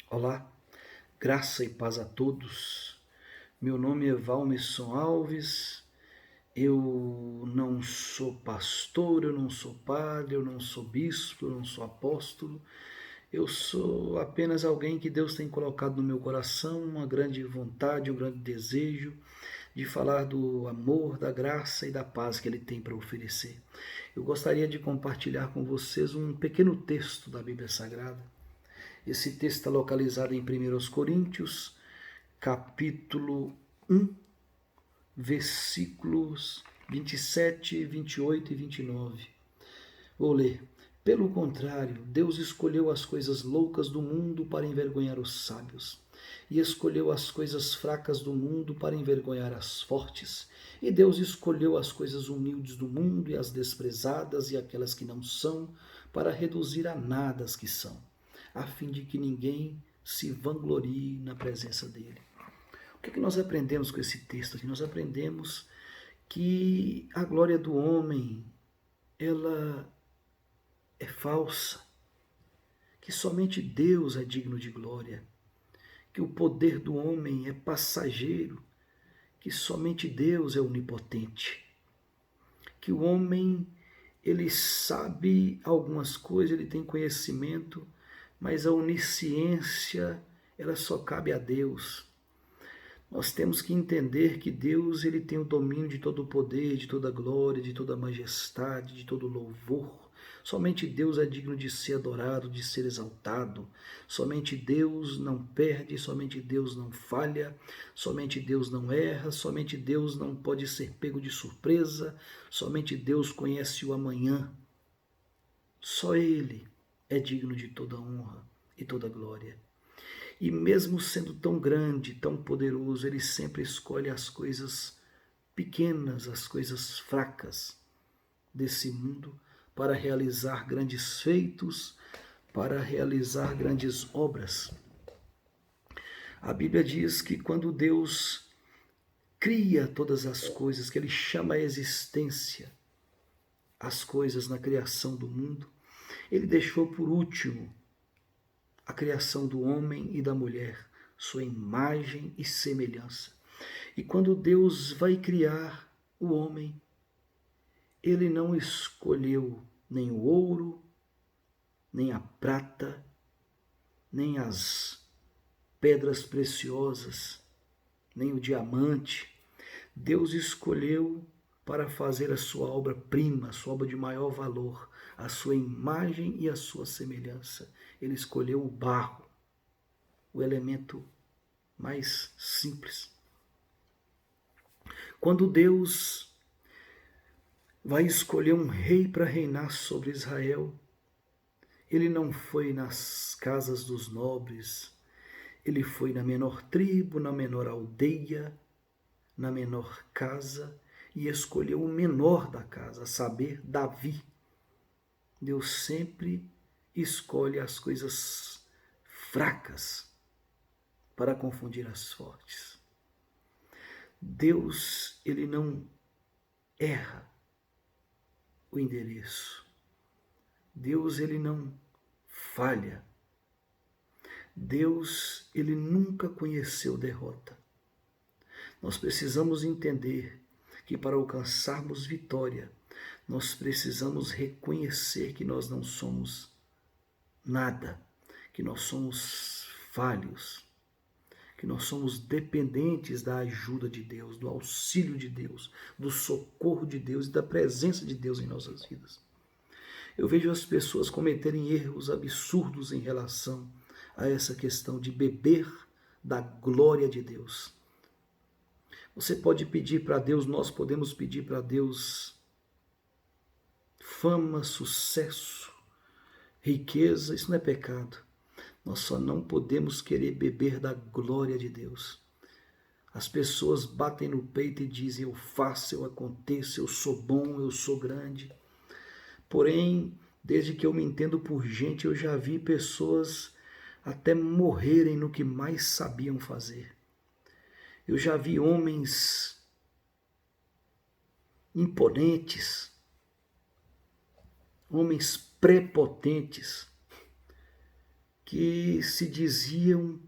Olá, graça e paz a todos. Meu nome é Valmerson Alves. Eu não sou pastor, eu não sou padre, eu não sou bispo, eu não sou apóstolo. Eu sou apenas alguém que Deus tem colocado no meu coração uma grande vontade, um grande desejo de falar do amor, da graça e da paz que Ele tem para oferecer. Eu gostaria de compartilhar com vocês um pequeno texto da Bíblia Sagrada. Esse texto está localizado em 1 Coríntios, capítulo 1, versículos 27, 28 e 29. Vou ler. Pelo contrário, Deus escolheu as coisas loucas do mundo para envergonhar os sábios, e escolheu as coisas fracas do mundo para envergonhar as fortes. E Deus escolheu as coisas humildes do mundo e as desprezadas e aquelas que não são, para reduzir a nada as que são, a fim de que ninguém se vanglorie na presença dele. O que nós aprendemos com esse texto aqui? Nós aprendemos que a glória do homem, ela é falsa, que somente Deus é digno de glória, que o poder do homem é passageiro, que somente Deus é onipotente, que o homem ele sabe algumas coisas, ele tem conhecimento, mas a onisciência ela só cabe a Deus. Nós temos que entender que Deus ele tem o domínio de todo o poder, de toda a glória, de toda a majestade, de todo o louvor. Somente Deus é digno de ser adorado, de ser exaltado. Somente Deus não perde, somente Deus não falha, somente Deus não erra, somente Deus não pode ser pego de surpresa, somente Deus conhece o amanhã. Só Ele é digno de toda honra e toda glória. E mesmo sendo tão grande, tão poderoso, Ele sempre escolhe as coisas pequenas, as coisas fracas desse mundo para realizar grandes feitos, para realizar grandes obras. A Bíblia diz que quando Deus cria todas as coisas, que Ele chama a existência as coisas na criação do mundo, Ele deixou por último a criação do homem e da mulher, sua imagem e semelhança. E quando Deus vai criar o homem, Ele não escolheu nem o ouro, nem a prata, nem as pedras preciosas, nem o diamante. Deus escolheu para fazer a sua obra-prima, a sua obra de maior valor, a sua imagem e a sua semelhança. Ele escolheu o barro, o elemento mais simples. Quando Deus vai escolher um rei para reinar sobre Israel, ele não foi nas casas dos nobres, ele foi na menor tribo, na menor aldeia, na menor casa, e escolheu o menor da casa, a saber, Davi. Deus sempre escolhe as coisas fracas para confundir as fortes. Deus, ele não erra o endereço. Deus, ele não falha. Deus, ele nunca conheceu derrota. Nós precisamos entender que para alcançarmos vitória, nós precisamos reconhecer que nós não somos nada, que nós somos falhos, que nós somos dependentes da ajuda de Deus, do auxílio de Deus, do socorro de Deus e da presença de Deus em nossas vidas. Eu vejo as pessoas cometerem erros absurdos em relação a essa questão de beber da glória de Deus. Você pode pedir para Deus, nós podemos pedir para Deus fama, sucesso, riqueza, isso não é pecado. Nós só não podemos querer beber da glória de Deus. As pessoas batem no peito e dizem: eu faço, eu aconteço, eu sou bom, eu sou grande. Porém, desde que eu me entendo por gente, eu já vi pessoas até morrerem no que mais sabiam fazer. Eu já vi homens imponentes, homens prepotentes, que se diziam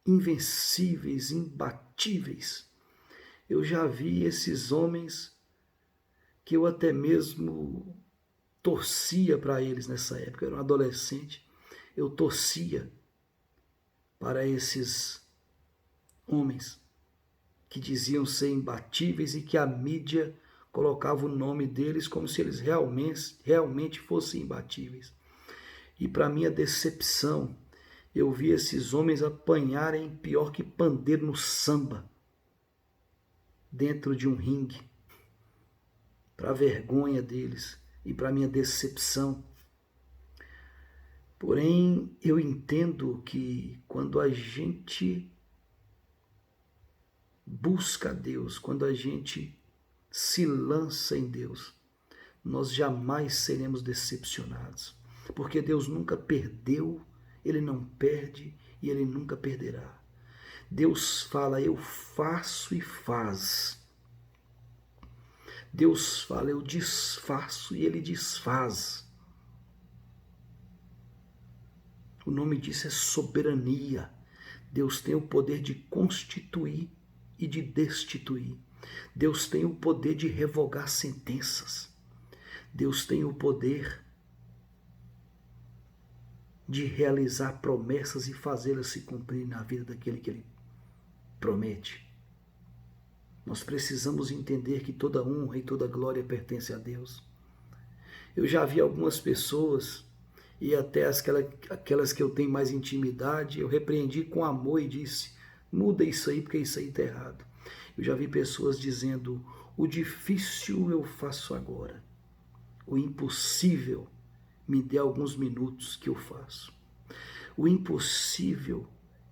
invencíveis, imbatíveis. Eu já vi esses homens que eu até mesmo torcia para eles nessa época. Eu era um adolescente, eu torcia para esses homens que diziam ser imbatíveis e que a mídia colocava o nome deles como se eles realmente fossem imbatíveis. E para minha decepção, eu vi esses homens apanharem pior que pandeiro no samba, dentro de um ringue, para a vergonha deles e para minha decepção. Porém, eu entendo que quando a gente busca a Deus, quando a gente se lança em Deus, nós jamais seremos decepcionados, porque Deus nunca perdeu, Ele não perde e Ele nunca perderá. Deus fala, eu faço e faz. Deus fala, eu desfaço e Ele desfaz. O nome disso é soberania. Deus tem o poder de constituir e de destituir. Deus tem o poder de revogar sentenças. Deus tem o poder de realizar promessas e fazê-las se cumprir na vida daquele que Ele promete. Nós precisamos entender que toda honra e toda glória pertence a Deus. Eu já vi algumas pessoas, e até aquelas que eu tenho mais intimidade, eu repreendi com amor e disse, muda isso aí porque isso aí está errado. Eu já vi pessoas dizendo, o difícil eu faço agora, o impossível me dê alguns minutos que eu faço. O impossível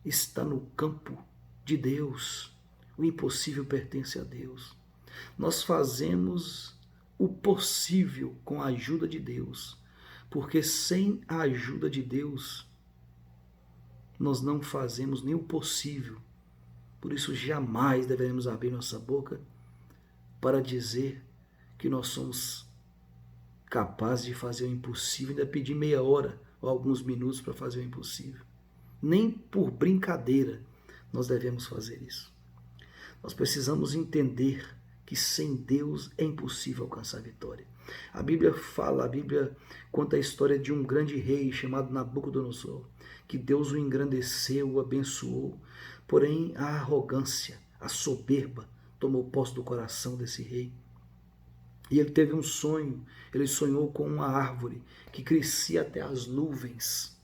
está no campo de Deus. O impossível pertence a Deus. Nós fazemos o possível com a ajuda de Deus, porque sem a ajuda de Deus, nós não fazemos nem o possível. Por isso, jamais deveremos abrir nossa boca para dizer que nós somos capazes de fazer o impossível, ainda pedir meia hora ou alguns minutos para fazer o impossível. Nem por brincadeira nós devemos fazer isso. Nós precisamos entender que sem Deus é impossível alcançar a vitória. A Bíblia conta a história de um grande rei chamado Nabucodonosor, que Deus o engrandeceu, o abençoou, porém a arrogância, a soberba tomou posse do coração desse rei. E ele teve um sonho, ele sonhou com uma árvore que crescia até as nuvens.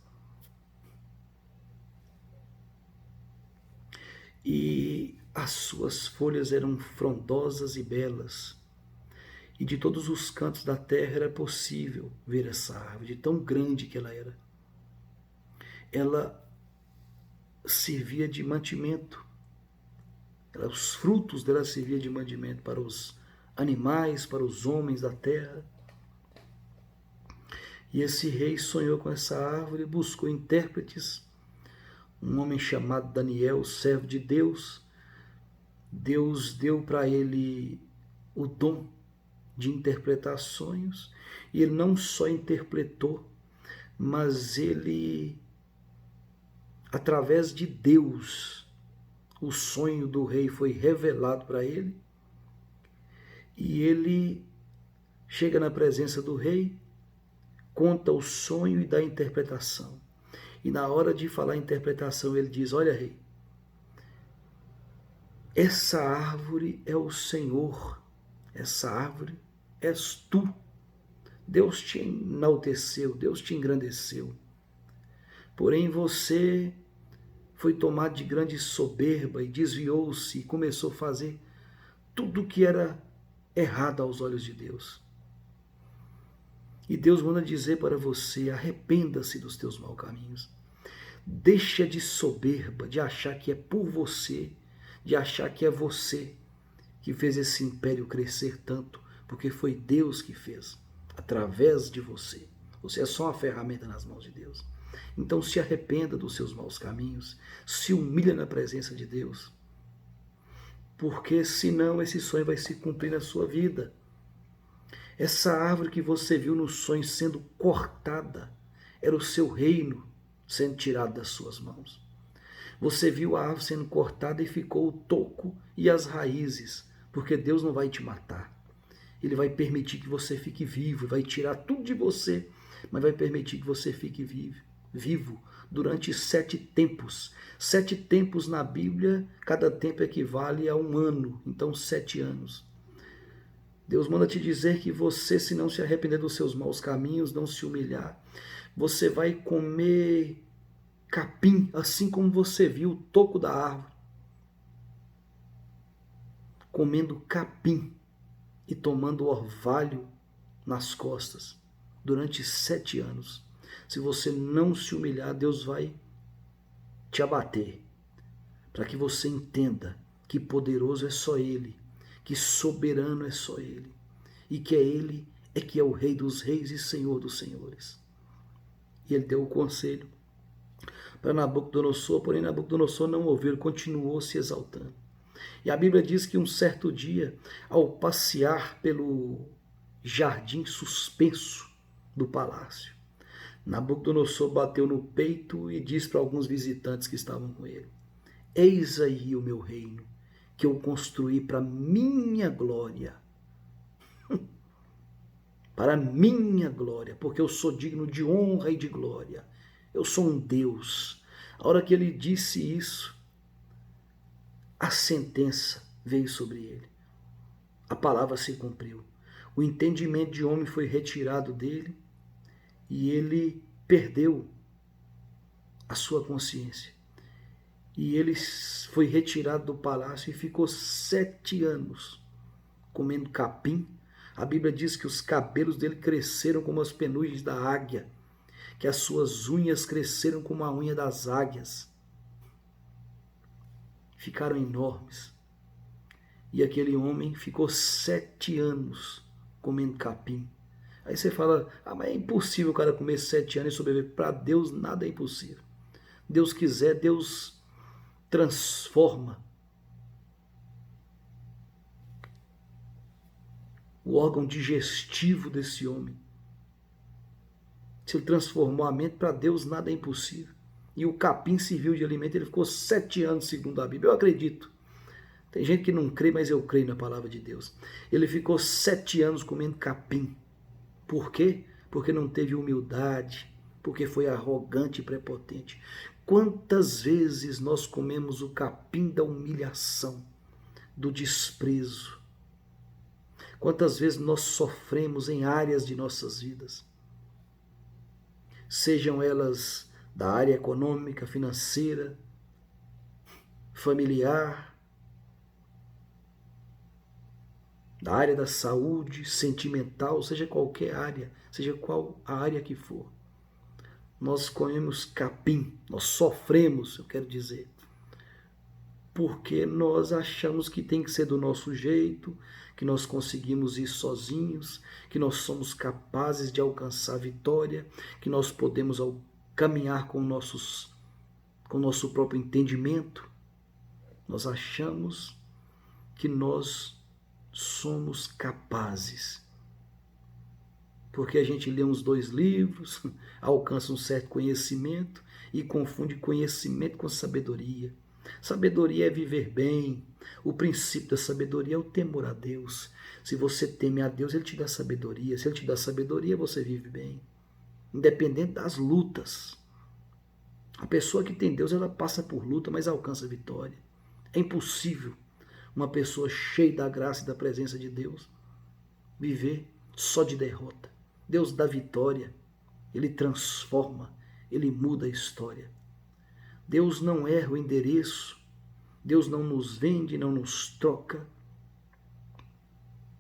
E as suas folhas eram frondosas e belas. E de todos os cantos da terra era possível ver essa árvore, de tão grande que ela era. Ela servia de mantimento. Os frutos dela serviam de mantimento para os animais, para os homens da terra. E esse rei sonhou com essa árvore, buscou intérpretes. Um homem chamado Daniel, servo de Deus. Deus deu para ele o dom de interpretar sonhos. E ele não só interpretou, mas ele, através de Deus, o sonho do rei foi revelado para ele. E ele chega na presença do rei, conta o sonho e dá a interpretação. E na hora de falar a interpretação, ele diz, olha, rei, essa árvore é o Senhor, essa árvore és tu. Deus te enalteceu, Deus te engrandeceu. Porém, você foi tomado de grande soberba e desviou-se e começou a fazer tudo o que era errado aos olhos de Deus. E Deus manda dizer para você, arrependa-se dos teus maus caminhos. Deixa de soberba, de achar que é por você, de achar que é você que fez esse império crescer tanto, porque foi Deus que fez, através de você. Você é só uma ferramenta nas mãos de Deus. Então se arrependa dos seus maus caminhos, se humilha na presença de Deus, porque senão esse sonho vai se cumprir na sua vida. Essa árvore que você viu no sonho sendo cortada era o seu reino sendo tirado das suas mãos. Você viu a árvore sendo cortada e ficou o toco e as raízes, porque Deus não vai te matar. Ele vai permitir que você fique vivo, vai tirar tudo de você, mas vai permitir que você fique vivo durante 7 tempos. 7 tempos na Bíblia, cada tempo equivale a 1 ano, então 7 anos. Deus manda te dizer que você, se não se arrepender dos seus maus caminhos, não se humilhar, você vai comer capim, assim como você viu o toco da árvore, comendo capim e tomando orvalho nas costas durante 7 anos. Se você não se humilhar, Deus vai te abater, para que você entenda que poderoso é só Ele, que soberano é só Ele, e que Ele é que é o Rei dos reis e Senhor dos senhores. E Ele deu o conselho para Nabucodonosor, porém Nabucodonosor não ouviu, ele continuou se exaltando. E a Bíblia diz que um certo dia, ao passear pelo jardim suspenso do palácio, Nabucodonosor bateu no peito e disse para alguns visitantes que estavam com ele: eis aí o meu reino, que eu construí para minha glória. Para minha glória, porque eu sou digno de honra e de glória. Eu sou um Deus. A hora que ele disse isso, a sentença veio sobre ele. A palavra se cumpriu. O entendimento de homem foi retirado dele e ele perdeu a sua consciência. E ele foi retirado do palácio e ficou 7 anos comendo capim. A Bíblia diz que os cabelos dele cresceram como as penugens da águia, que as suas unhas cresceram como a unha das águias. Ficaram enormes. E aquele homem ficou 7 anos comendo capim. Aí você fala, mas é impossível o cara comer 7 anos e sobreviver. Para Deus nada é impossível. Deus quiser, Deus transforma o órgão digestivo desse homem. Se ele transformou a mente, para Deus nada é impossível. E o capim serviu de alimento, ele ficou 7 anos, segundo a Bíblia. Eu acredito. Tem gente que não crê, mas eu creio na palavra de Deus. Ele ficou 7 anos comendo capim. Por quê? Porque não teve humildade, porque foi arrogante e prepotente. Quantas vezes nós comemos o capim da humilhação, do desprezo? Quantas vezes nós sofremos em áreas de nossas vidas? Sejam elas da área econômica, financeira, familiar, da área da saúde, sentimental, seja qualquer área, seja qual a área que for. Nós comemos capim, nós sofremos, eu quero dizer, porque nós achamos que tem que ser do nosso jeito, que nós conseguimos ir sozinhos, que nós somos capazes de alcançar a vitória, que nós podemos caminhar com o nosso próprio entendimento. Nós achamos que nós somos capazes, porque a gente lê uns 2 livros, alcança um certo conhecimento e confunde conhecimento com sabedoria. Sabedoria é viver bem. O princípio da sabedoria é o temor a Deus. Se você teme a Deus, Ele te dá sabedoria. Se Ele te dá sabedoria, você vive bem, independente das lutas. A pessoa que tem Deus, ela passa por luta, mas alcança a vitória. É impossível uma pessoa cheia da graça e da presença de Deus viver só de derrota. Deus dá vitória, Ele transforma, Ele muda a história. Deus não erra o endereço, Deus não nos vende, não nos troca,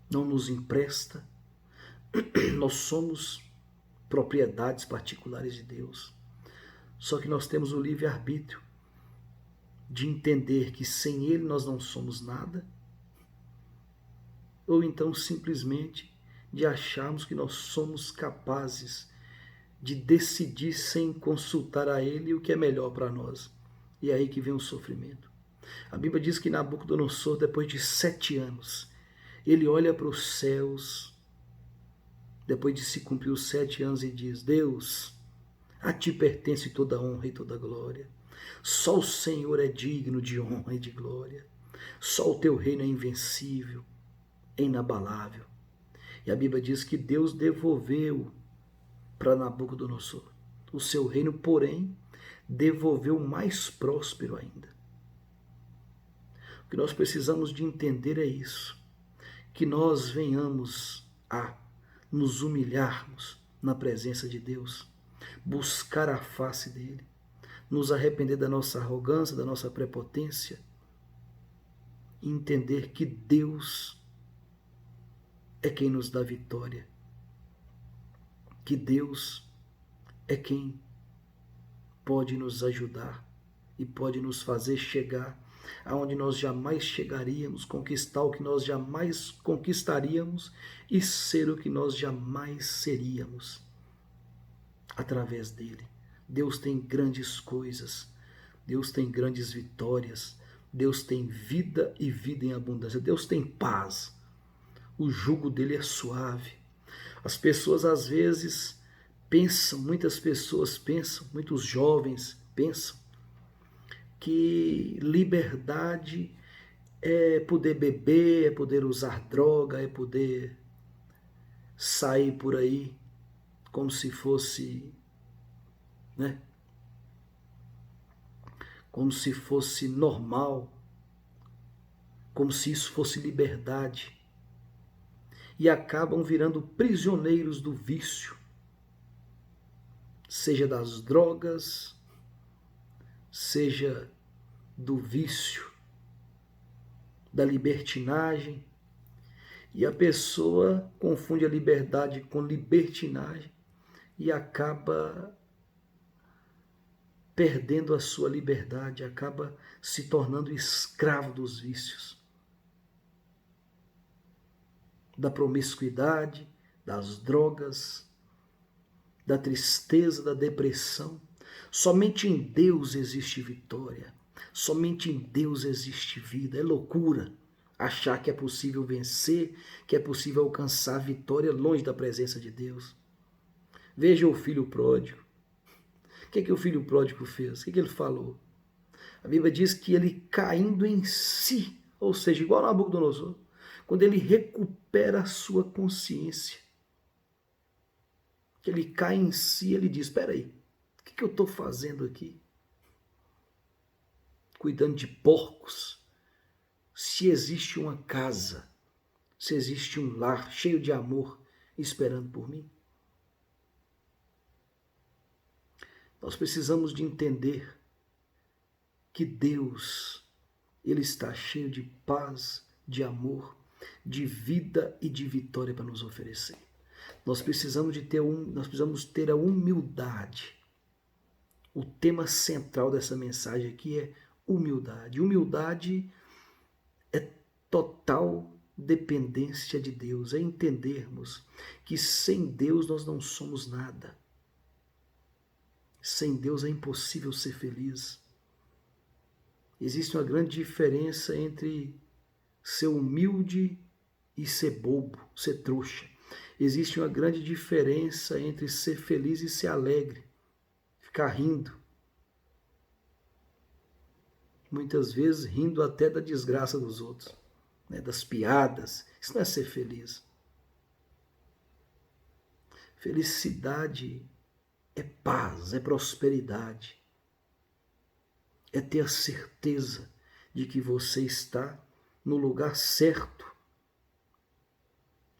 não nos empresta. Nós somos propriedades particulares de Deus. Só que nós temos o livre-arbítrio de entender que sem Ele nós não somos nada, ou então simplesmente de acharmos que nós somos capazes de decidir sem consultar a Ele o que é melhor para nós. E é aí que vem o sofrimento. A Bíblia diz que Nabucodonosor, depois de 7 anos, ele olha para os céus, depois de se cumprir os 7 anos, e diz: Deus, A ti pertence toda a honra e toda a glória. Só o Senhor é digno de honra e de glória. Só o teu reino é invencível, é inabalável. E a Bíblia diz que Deus devolveu para Nabucodonosor o seu reino, porém, devolveu mais próspero ainda. O que nós precisamos de entender é isso, que nós venhamos a nos humilharmos na presença de Deus, buscar a face dele, nos arrepender da nossa arrogância, da nossa prepotência, e entender que Deus é quem nos dá vitória, que Deus é quem pode nos ajudar e pode nos fazer chegar aonde nós jamais chegaríamos, conquistar o que nós jamais conquistaríamos e ser o que nós jamais seríamos através dele. Deus tem grandes coisas, Deus tem grandes vitórias, Deus tem vida e vida em abundância, Deus tem paz, o jugo dele é suave. As pessoas às vezes pensam, muitas pessoas pensam, muitos jovens pensam que liberdade é poder beber, é poder usar droga, é poder sair por aí como se fosse, né? Como se fosse normal, como se isso fosse liberdade. E acabam virando prisioneiros do vício, seja das drogas, seja do vício, da libertinagem, e a pessoa confunde a liberdade com libertinagem e acaba perdendo a sua liberdade, acaba se tornando escravo dos vícios, da promiscuidade, das drogas, da tristeza, da depressão. Somente em Deus existe vitória. Somente em Deus existe vida. É loucura achar que é possível vencer, que é possível alcançar a vitória longe da presença de Deus. Veja o filho pródigo. O que o filho pródigo fez? O que ele falou? A Bíblia diz que ele caindo em si, ou seja, igual a Nabucodonosor, quando ele recupera a sua consciência, que ele cai em si, ele diz, espera aí, o que eu estou fazendo aqui? Cuidando de porcos? Se existe uma casa, se existe um lar cheio de amor esperando por mim? Nós precisamos de entender que Deus, ele está cheio de paz, de amor, de vida e de vitória para nos oferecer. Nós precisamos ter a humildade. O tema central dessa mensagem aqui é humildade. Humildade é total dependência de Deus, é entendermos que sem Deus nós não somos nada. Sem Deus é impossível ser feliz. Existe uma grande diferença entre ser humilde e ser bobo, ser trouxa. Existe uma grande diferença entre ser feliz e ser alegre, ficar rindo. Muitas vezes rindo até da desgraça dos outros, né, das piadas. Isso não é ser feliz. Felicidade é paz, é prosperidade. É ter a certeza de que você está no lugar certo,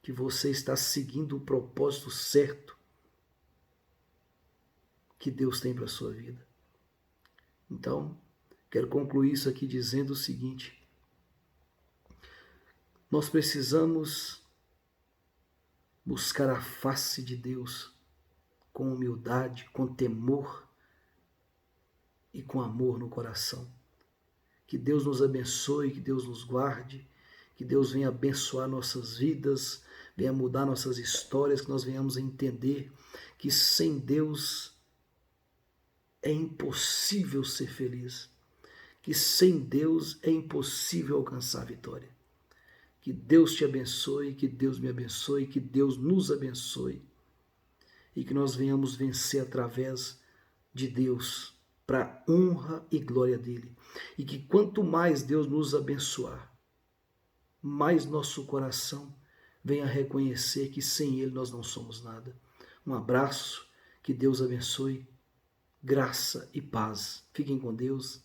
que você está seguindo o propósito certo que Deus tem para a sua vida. Então, quero concluir isso aqui dizendo o seguinte: nós precisamos buscar a face de Deus com humildade, com temor e com amor no coração. Que Deus nos abençoe, que Deus nos guarde, que Deus venha abençoar nossas vidas, venha mudar nossas histórias, que nós venhamos a entender que sem Deus é impossível ser feliz, que sem Deus é impossível alcançar a vitória. Que Deus te abençoe, que Deus me abençoe, que Deus nos abençoe e que nós venhamos vencer através de Deus, para a honra e glória dele. E que quanto mais Deus nos abençoar, mais nosso coração venha reconhecer que sem ele nós não somos nada. Um abraço, que Deus abençoe, graça e paz. Fiquem com Deus,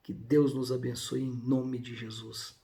que Deus nos abençoe em nome de Jesus.